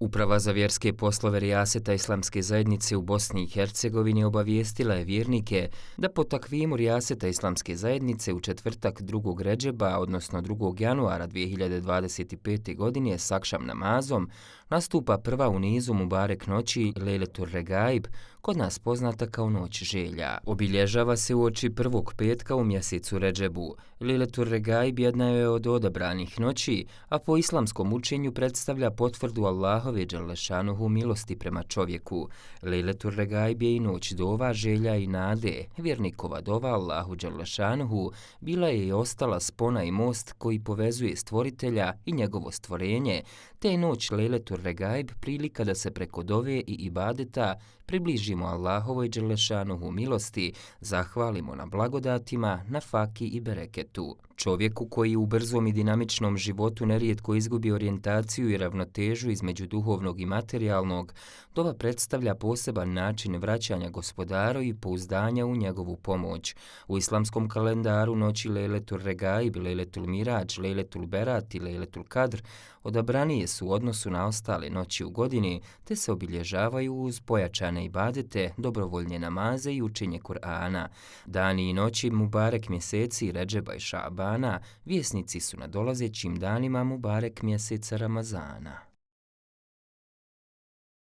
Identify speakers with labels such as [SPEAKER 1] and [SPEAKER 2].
[SPEAKER 1] Uprava za vjerske poslove Rijaseta Islamske zajednice u Bosni i Hercegovini obavijestila je vjernike da po takvimu Rijaseta Islamske zajednice u četvrtak 2. Redžeba, odnosno 2. januara 2025. godine s akšam namazom, nastupa prva u nizu Mubarek noći Lejletur Regaib, kod nas poznata kao noć želja. Obilježava se uoči prvog petka u mjesecu Redžebu. Lejletur Regaib jedna je od odabranih noći, a po islamskom učenju predstavlja potvrdu Allahove dželešanuhu milosti prema čovjeku. Lejletur Regaib je i noć dova, želja i nade. Vjernikova dova Allahu dželešanuhu bila je i ostala spona i most koji povezuje stvoritelja i njegovo stvorenje, te je noć Lejletur Regaib prilika da se preko dove i ibadeta približimo Allahovoj dželešanuhu milosti, zahvalimo na blagodatima, na faki i bereketu. Čovjeku koji u brzom i dinamičnom životu nerijetko izgubi orijentaciju i ravnotežu između duhovnog i materijalnog, dova predstavlja poseban način vraćanja gospodaru i pouzdanja u njegovu pomoć. U islamskom kalendaru noći Lejletur Regaib, Lejletul Mirađ, Lejletul Berat i Lejletul Kadr odabranije su u odnosu na ostale noći u godini, te se obilježavaju uz pojačane ibadete, dobrovoljne namaze i učenje Kur'ana. Dani i noći Mubarek mjeseci Redžeba i Šabana vjesnici su na dolazećim danima Mubarek mjeseca Ramazana.